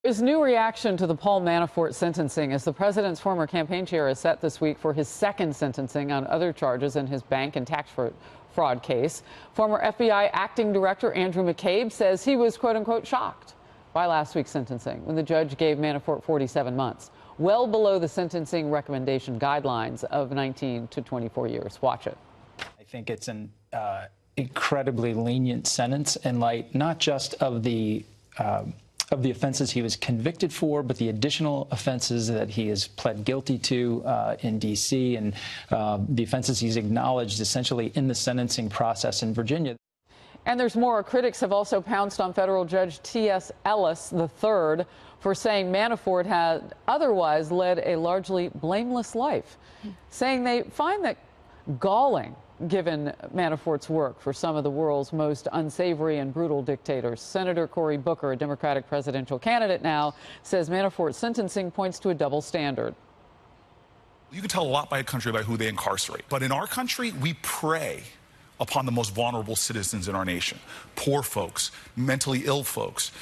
His new reaction to the Paul Manafort sentencing as the president's former campaign chair is set this week for his second sentencing on other charges in his bank and tax fraud case. Former FBI acting director Andrew McCabe says he was, quote unquote, shocked by last week's sentencing when the judge gave Manafort 47 months, well below the sentencing recommendation guidelines of 19 to 24 years. Watch it. I think it's an incredibly lenient sentence in light not just of the offenses he was convicted for, but the additional offenses that he has pled guilty to in D.C. and the offenses he's acknowledged essentially in the sentencing process in Virginia. And there's more. Critics have also pounced on federal judge T.S. Ellis III for saying Manafort had otherwise led a largely blameless life, saying they find that galling given Manafort's work for some of the world's most unsavory and brutal dictators. Senator Cory Booker, a Democratic presidential candidate now, says Manafort's sentencing points to a double standard. You can tell a lot by a country by who they incarcerate. But in our country, we prey upon the most vulnerable citizens in our nation. Poor folks, mentally ill folks,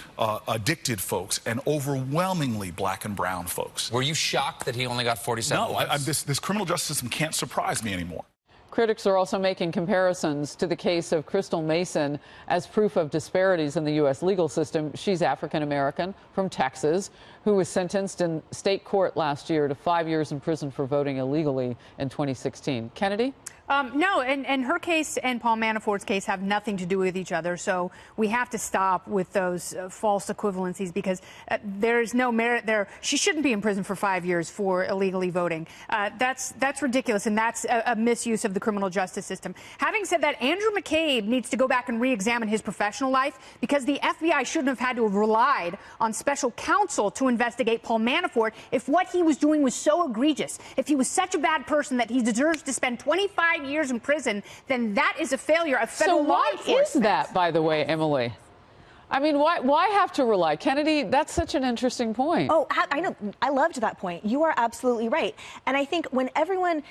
addicted folks, and overwhelmingly black and brown folks. Were you shocked that he only got 47 months? No, this criminal justice system can't surprise me anymore. Critics are also making comparisons to the case of Crystal Mason as proof of disparities in the U.S. legal system. She's African-American from Texas, who was sentenced in state court last year to 5 years in prison for voting illegally in 2016. Kennedy? No, and her case and Paul Manafort's case have nothing to do with each other, so we have to stop with those false equivalencies because there's no merit there. She shouldn't be in prison for 5 years for illegally voting. That's ridiculous, and that's a misuse of the criminal justice system. Having said that, Andrew McCabe needs to go back and re-examine his professional life because the FBI shouldn't have had to have relied on special counsel to investigate Paul Manafort if what he was doing was so egregious. If he was such a bad person that he deserves to spend 25 years in prison, then that is a failure of federal law enforcement. So why is that, by the way, Emily? I mean, why have to rely? Kennedy, that's such an interesting point. Oh, I know. I loved that point. You are absolutely right. And I think when everyone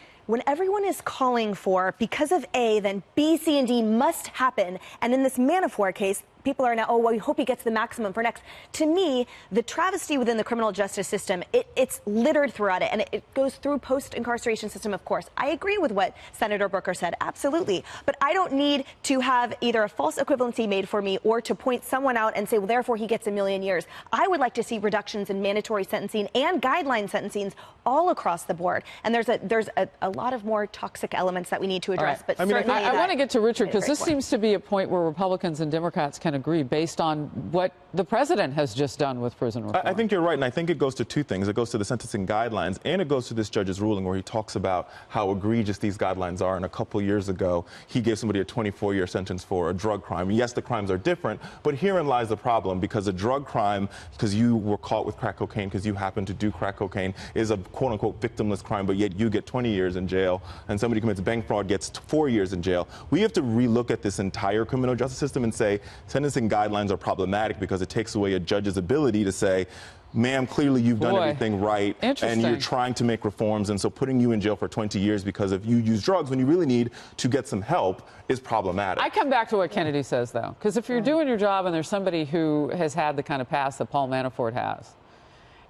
is calling for, because of A, then B, C, and D must happen, and in this Manafort case, people are now, oh, well, we hope he gets the maximum for next. To me, the travesty within the criminal justice system, it's littered throughout it, and it goes through post-incarceration system, of course. I agree with what Senator Booker said, absolutely. But I don't need to have either a false equivalency made for me or to point someone out and say, well, therefore he gets a million years. I would like to see reductions in mandatory sentencing and guideline sentencings all across the board. And there's a lot of more toxic elements that we need to address. Right. But I want to get to Richard, because this seems to be a point where Republicans and Democrats can agree based on what the president has just done with prison reform. I think you're right, and I think it goes to two things. It goes to the sentencing guidelines, and it goes to this judge's ruling where he talks about how egregious these guidelines are. And a couple years ago, he gave somebody a 24-year sentence for a drug crime. Yes, the crimes are different, but herein lies the problem, because a drug crime, because you were caught with crack cocaine, because you happened to do crack cocaine, is a quote-unquote victimless crime, but yet you get 20 years in jail, and somebody who commits bank fraud gets 4 years in jail. We have to relook at this entire criminal justice system and say sentencing guidelines are problematic because it takes away a judge's ability to say, ma'am, clearly you've done everything right, and you're trying to make reforms, and so putting you in jail for 20 years because if you use drugs when you really need to get some help is problematic. I come back to what Kennedy says, though, because if you're doing your job and there's somebody who has had the kind of past that Paul Manafort has,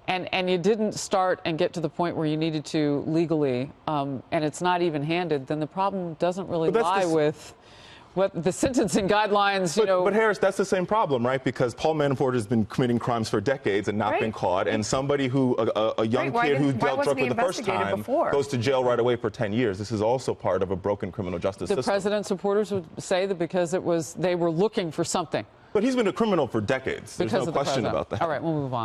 and you didn't start and get to the point where you needed to legally, and it's not even-handed, then the problem doesn't really lie with what the sentencing guidelines, But Harris, that's the same problem, right? Because Paul Manafort has been committing crimes for decades and not been caught, and somebody who, a young kid who dealt drugs for the first time goes to jail right away for 10 years. This is also part of a broken criminal justice system. The president's supporters would say that because they were looking for something. But he's been a criminal for decades. There's no question about that. All right, we'll move on.